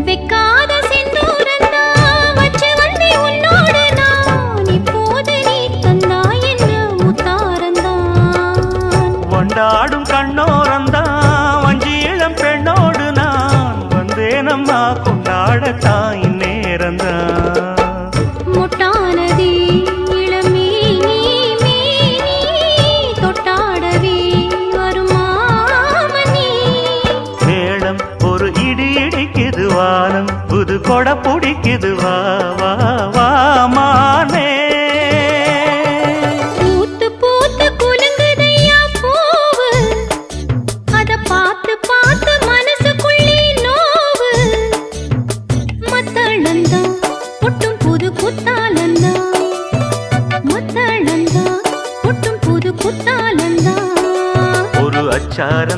வெக்காத செந்தூரந்தா வச்சு வந்தே உன்னோடு நான் இப்போது நீ தந்தா என்ன முத்தாரந்தான் கொண்டாடும் கண்ணோரந்தான் வஞ்சி இளம் பெண்ணோடு நான் வந்தேனம்மா கொண்டாடத்தான் இந்நேரந்தான் முட்டானதே இளமே நீ மேனி தொட்டாடவே வருமாமணி மேளம் ஒரு இடி இடிக்குது வானம் புது கொடை பிடிக்குது வா வா வா மானே பூத்து பூத்து குலுங்குதையா பூவு அத பார்த்து பார்த்து மனசுக்குள்ளே நோவு மத்தளந்தா ஒட்டும் புது குத்தாலந்தா மத்தளந்தா ஒட்டும் புது குத்தாலந்தா ஒரு அச்சார